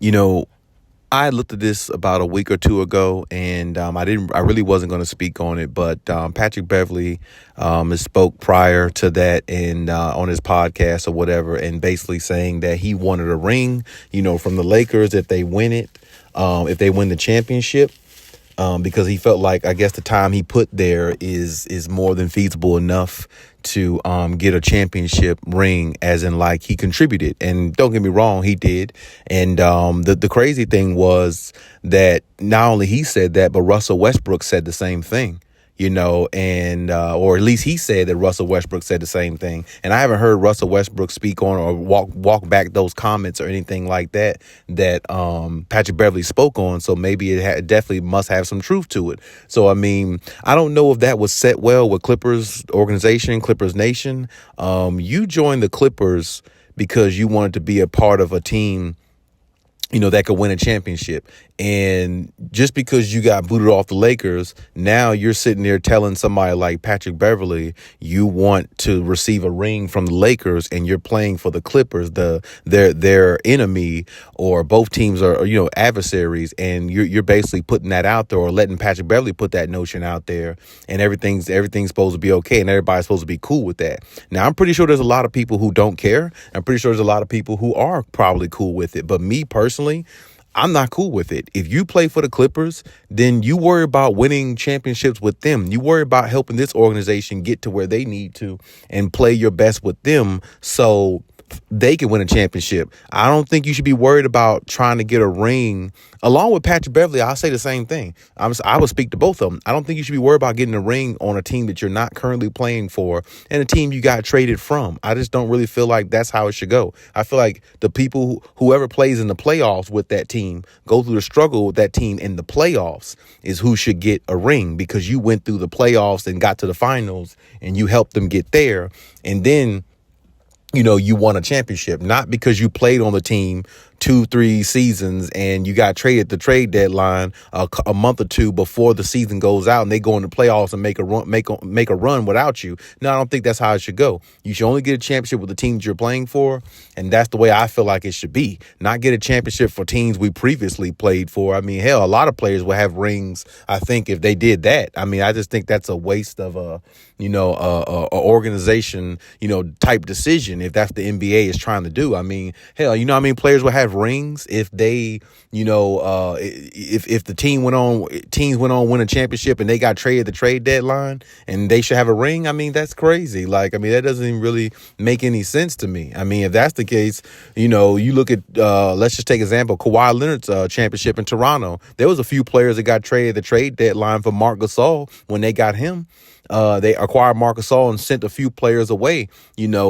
You know, I looked at this about a week or two ago, and I really wasn't going to speak on it, but Patrick Beverly has spoke prior to that and on his podcast or whatever, and basically saying that he wanted a ring, from the Lakers if they win it, if they win the championship. Because he felt like, I guess, the time he put there is more than feasible enough to get a championship ring, as in like he contributed. And don't get me wrong, he did. And the crazy thing was that not only he said that, but Russell Westbrook said the same thing. And or at least he said that Russell Westbrook said the same thing. And I haven't heard Russell Westbrook speak on or walk back those comments or anything like that Patrick Beverly spoke on. So maybe it definitely must have some truth to it. So, I mean, I don't know if that was set well with Clippers organization, Clippers Nation. You joined the Clippers because you wanted to be a part of a team that could win a championship. And just because you got booted off the Lakers, now you're sitting there telling somebody like Patrick Beverly you want to receive a ring from the Lakers, and you're playing for the Clippers, their enemy, or both teams are adversaries, and you're basically putting that out there, or letting Patrick Beverly put that notion out there, and everything's supposed to be okay, and everybody's supposed to be cool with that. Now, I'm pretty sure there's a lot of people who don't care. I'm pretty sure there's a lot of people who are probably cool with it, but me personally, I'm not cool with it. If you play for the Clippers, then you worry about winning championships with them. You worry about helping this organization get to where they need to and play your best with them so they can win a championship. I don't think you should be worried about trying to get a ring. Along with Patrick Beverly, I'll say the same thing. I would speak to both of them. I don't think you should be worried about getting a ring on a team that you're not currently playing for and a team you got traded from. I just don't really feel like that's how it should go. I feel like the people, whoever plays in the playoffs with that team, go through the struggle with that team in the playoffs, is who should get a ring, because you went through the playoffs and got to the finals and you helped them get there. And then you won a championship, not because you played on the team 2-3 seasons and you got traded at the trade deadline a month or two before the season goes out, and they go into playoffs and make a run without you. No, I don't think that's how it should go. You should only get a championship with the teams you're playing for, and that's the way I feel like it should be. Not get a championship for teams we previously played for. I mean, hell, a lot of players will have rings, I think, if they did that. I mean, I just think that's a waste of a organization, type decision, if that's the NBA is trying to do. I mean, hell, how many players will have rings if they, if the teams went on win a championship and they got traded at the trade deadline and they should have a ring? I mean, that's crazy. Like, I mean, that doesn't even really make any sense to me. I mean, if that's the case, you look at, let's just take example, Kawhi Leonard's championship in Toronto. There was a few players that got traded at the trade deadline for Marc Gasol when they got him. They acquired Marc Gasol and sent a few players away,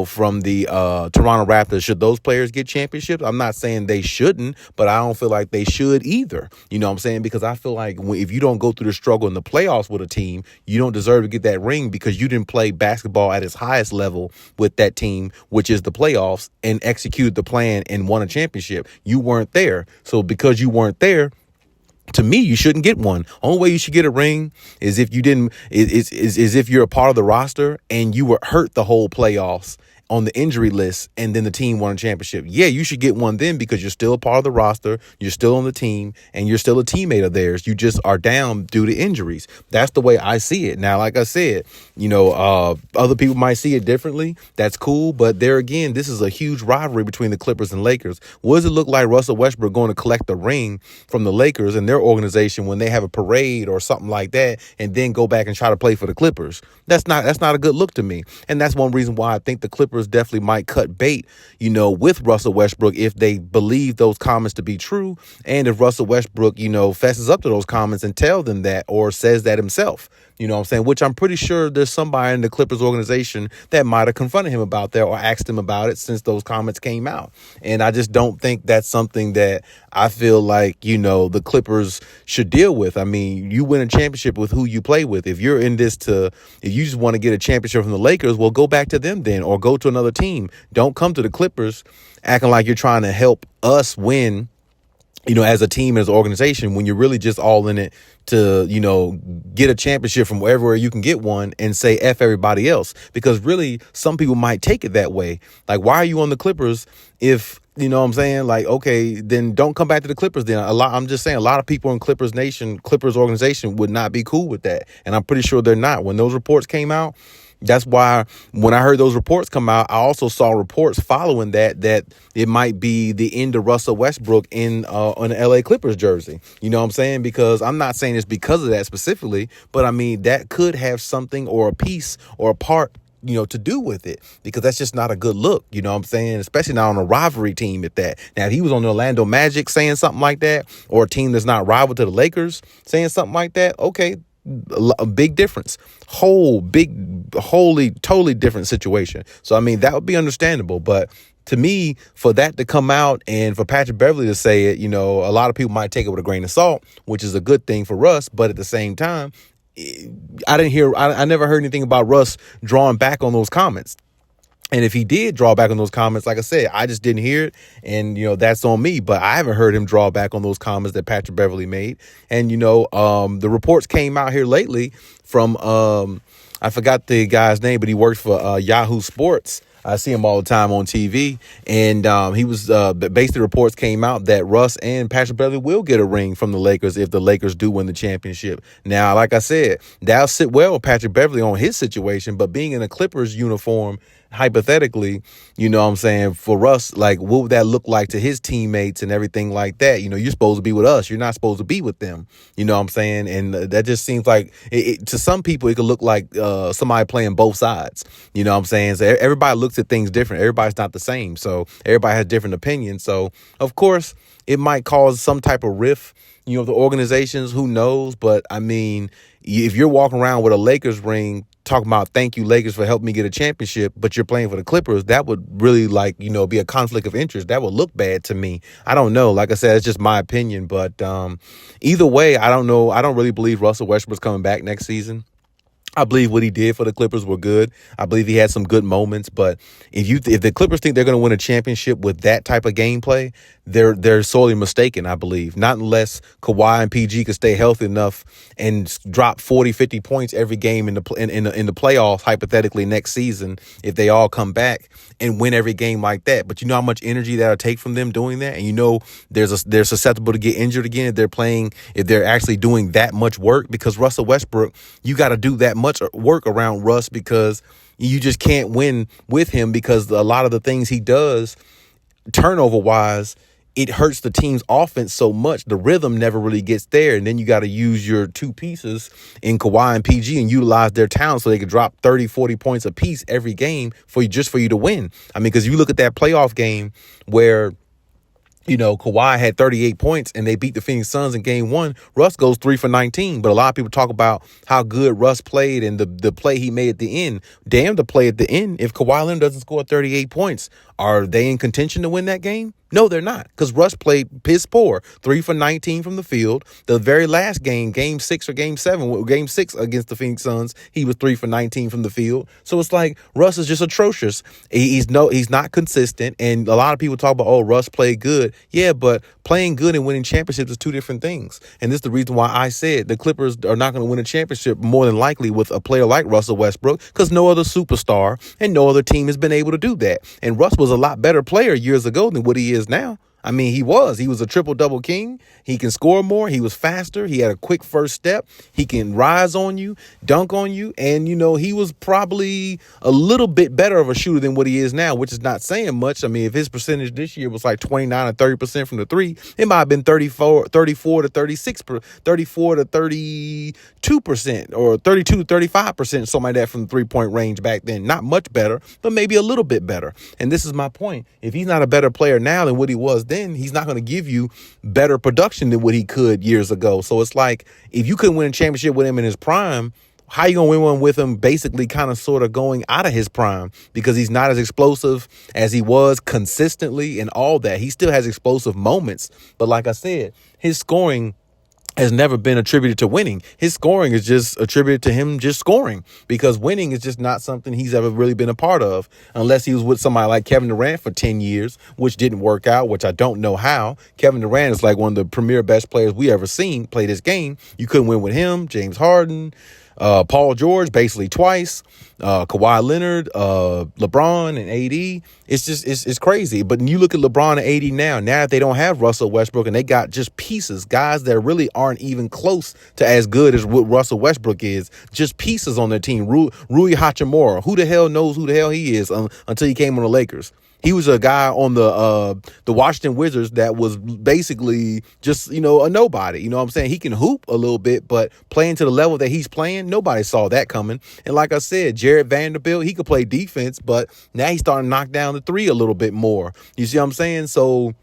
from the Toronto Raptors. Should those players get championships? I'm not saying they shouldn't, but I don't feel like they should either. You know what I'm saying? Because I feel like if you don't go through the struggle in the playoffs with a team, you don't deserve to get that ring, because you didn't play basketball at its highest level with that team, which is the playoffs, and executed the plan and won a championship. You weren't there. So because you weren't there, to me, you shouldn't get one. Only way you should get a ring is if you didn't, is if you're a part of the roster and you were hurt the whole playoffs on the injury list, and then the team won a championship. Yeah, you should get one then, because you're still a part of the roster, you're still on the team, and you're still a teammate of theirs. You just are down due to injuries. That's the way I see it. Now, like I said, other people might see it differently. That's cool. But there again, this is a huge rivalry between the Clippers and Lakers. What does it look like Russell Westbrook going to collect the ring from the Lakers and their organization when they have a parade or something like that, and then go back and try to play for the Clippers? That's not a good look to me. And that's one reason why I think the Clippers definitely might cut bait, with Russell Westbrook, if they believe those comments to be true. And if Russell Westbrook, fesses up to those comments and tell them that, or says that himself, you know what I'm saying? Which I'm pretty sure there's somebody in the Clippers organization that might have confronted him about that or asked him about it since those comments came out. And I just don't think that's something that I feel like, the Clippers should deal with. I mean, you win a championship with who you play with. If you're in this if you just want to get a championship from the Lakers, well, go back to them then, or go to another team. Don't come to the Clippers acting like you're trying to help us win, as a team, as an organization, when you're really just all in it to, get a championship from wherever you can get one and say F everybody else. Because really, some people might take it that way. Like, why are you on the Clippers if You know what I'm saying? Like, okay, then don't come back to the Clippers. Then I'm just saying, a lot of people in Clippers Nation, Clippers organization would not be cool with that, and I'm pretty sure they're not. When those reports came out, that's why when I heard those reports come out, I also saw reports following that it might be the end of Russell Westbrook in an LA Clippers jersey. You know what I'm saying? Because I'm not saying it's because of that specifically, but I mean that could have something or a piece or a part, to do with it, because that's just not a good look. You know what I'm saying? Especially not on a rivalry team at that. Now, if he was on the Orlando Magic saying something like that, or a team that's not rival to the Lakers saying something like that, okay, a big difference. Totally different situation. So, I mean, that would be understandable. But to me, for that to come out and for Patrick Beverly to say it, a lot of people might take it with a grain of salt, which is a good thing for Russ. But at the same time, I never heard anything about Russ drawing back on those comments. And if he did draw back on those comments, like I said, I just didn't hear it. And, that's on me. But I haven't heard him draw back on those comments that Patrick Beverly made. And, the reports came out here lately from I forgot the guy's name, but he worked for Yahoo Sports. I see him all the time on TV. And he was basically reports came out that Russ and Patrick Beverly will get a ring from the Lakers if the Lakers do win the championship. Now, like I said, that'll sit well with Patrick Beverly on his situation. But being in a Clippers uniform, hypothetically, what I'm saying, for Russ, like, what would that look like to his teammates and everything like that? You're supposed to be with us. You're not supposed to be with them. You know what I'm saying? And that just seems like to some people, it could look like somebody playing both sides. You know what I'm saying? So everybody looks at things different. Everybody's not the same. So everybody has different opinions. So, of course, it might cause some type of rift, the organizations, who knows? But, I mean, if you're walking around with a Lakers ring talking about thank you Lakers for helping me get a championship, but you're playing for the Clippers, that would really be a conflict of interest. That would look bad to me. I don't know. Like I said, it's just my opinion. But either way, I don't know. I don't really believe Russell Westbrook's coming back next season. I believe what he did for the Clippers were good. I believe he had some good moments. But if the Clippers think they're going to win a championship with that type of gameplay, they're sorely mistaken, I believe. Not unless Kawhi and PG can stay healthy enough and drop 40, 50 points every game in the playoffs, hypothetically, next season, if they all come back and win every game like that. But you know how much energy that'll take from them doing that? And they're susceptible to get injured again if they're actually doing that much work. Because Russell Westbrook, you got to do that much work around Russ, because you just can't win with him, because a lot of the things he does turnover wise, it hurts the team's offense so much. The rhythm never really gets there. And then you got to use your two pieces in Kawhi and PG and utilize their talent so they could drop 30, 40 points a piece every game for you to win. I mean, because you look at that playoff game where Kawhi had 38 points and they beat the Phoenix Suns in game 1. Russ goes 3 for 19. But a lot of people talk about how good Russ played and the play he made at the end. Damn the play at the end. If Kawhi Leonard doesn't score 38 points, are they in contention to win that game? No, they're not, because Russ played piss poor. 3 for 19 from the field. The very last game, game 6 or game 7, game 6 against the Phoenix Suns, he was 3 for 19 from the field. So it's like Russ is just atrocious. He's not consistent. And a lot of people talk about, oh, Russ played good. Yeah, but playing good and winning championships is two different things. And this is the reason why I said the Clippers are not going to win a championship more than likely with a player like Russell Westbrook, because no other superstar and no other team has been able to do that. And Russ was a lot better player years ago than what he is now. I mean, he was a triple-double king. He can score more. He was faster. He had a quick first step. He can rise on you, dunk on you. And, he was probably a little bit better of a shooter than what he is now, which is not saying much. I mean, if his percentage this year was like 29 or 30% from the three, it might have been 34 to 36, 34 to 32%, or 32 to 35%, something like that from the three-point range back then. Not much better, but maybe a little bit better. And this is my point. If he's not a better player now than what he was then, he's not going to give you better production than what he could years ago. So it's like, if you couldn't win a championship with him in his prime, how you going to win one with him basically kind of sort of going out of his prime? Because he's not as explosive as he was consistently and all that. He still has explosive moments. But like I said, his scoring has never been attributed to winning. His scoring is just attributed to him just scoring, because winning is just not something he's ever really been a part of, unless he was with somebody like Kevin Durant for 10 years, which didn't work out, which I don't know how. Kevin Durant is like one of the premier best players we ever seen play this game. You couldn't win with him. James Harden, Paul George basically twice, Kawhi Leonard, LeBron and AD. It's crazy. But you look at LeBron and AD now that they don't have Russell Westbrook and they got just pieces, guys that really aren't even close to as good as what Russell Westbrook is, just pieces on their team. Rui Hachimura, who the hell knows who the hell he is until he came on the Lakers. He was a guy on the Washington Wizards that was basically just, a nobody. You know what I'm saying? He can hoop a little bit, but playing to the level that he's playing, nobody saw that coming. And like I said, Jared Vanderbilt, he could play defense, but now he's starting to knock down the three a little bit more. You see what I'm saying? So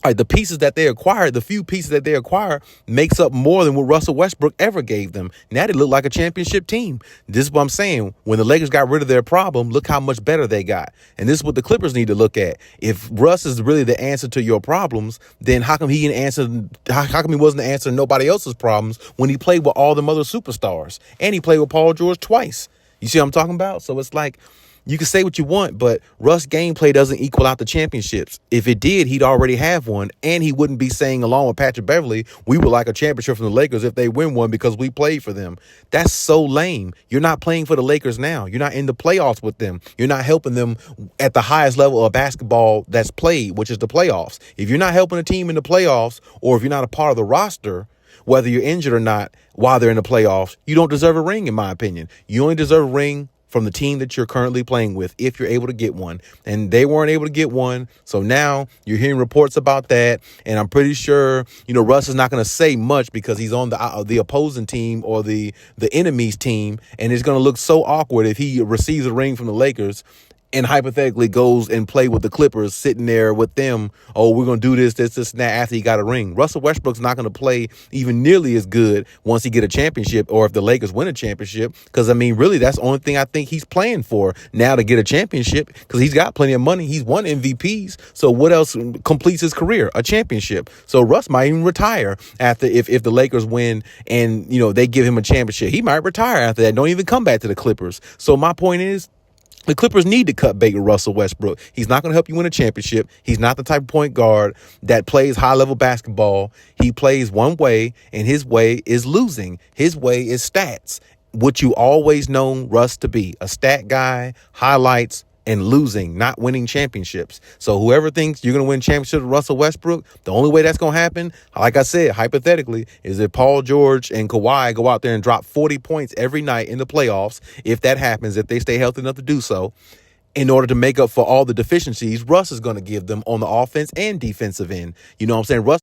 the pieces that they acquired, the few pieces that they acquire makes up more than what Russell Westbrook ever gave them. Now they look like a championship team. This is what I'm saying. When the Lakers got rid of their problem, look how much better they got. And this is what the Clippers need to look at. If Russ is really the answer to your problems, then how come he can answer? How come he wasn't the answer to nobody else's problems when he played with all them other superstars and he played with Paul George twice? You see what I'm talking about? So it's like, you can say what you want, but Russ' gameplay doesn't equal out the championships. If it did, he'd already have one, and he wouldn't be saying, along with Patrick Beverly, we would like a championship from the Lakers if they win one because we played for them. That's so lame. You're not playing for the Lakers now. You're not in the playoffs with them. You're not helping them at the highest level of basketball that's played, which is the playoffs. If you're not helping a team in the playoffs, or if you're not a part of the roster, whether you're injured or not, while they're in the playoffs, you don't deserve a ring, in my opinion. You only deserve a ring from the team that you're currently playing with, if you're able to get one. And they weren't able to get one. So now you're hearing reports about that. And I'm pretty sure, Russ is not going to say much because he's on the opposing team or the enemy's team. And it's going to look so awkward if he receives a ring from the Lakers and hypothetically goes and play with the Clippers, sitting there with them. Oh, we're going to do this, and that after he got a ring. Russell Westbrook's not going to play even nearly as good once he get a championship, or if the Lakers win a championship. Because, really, that's the only thing I think he's playing for now, to get a championship, because he's got plenty of money. He's won MVPs. So what else completes his career? A championship. So Russ might even retire after, if the Lakers win and, they give him a championship. He might retire after that. Don't even come back to the Clippers. So my point is, the Clippers need to cut bait with Russell Westbrook. He's not going to help you win a championship. He's not the type of point guard that plays high-level basketball. He plays one way, and his way is losing. His way is stats, what you always known Russ to be, a stat guy, highlights, and losing, not winning championships. So whoever thinks you're going to win championships with Russell Westbrook, the only way that's going to happen, like I said, hypothetically, is if Paul George and Kawhi go out there and drop 40 points every night in the playoffs. If that happens, if they stay healthy enough to do so, in order to make up for all the deficiencies Russ is going to give them on the offense and defensive end. You know what I'm saying? Russ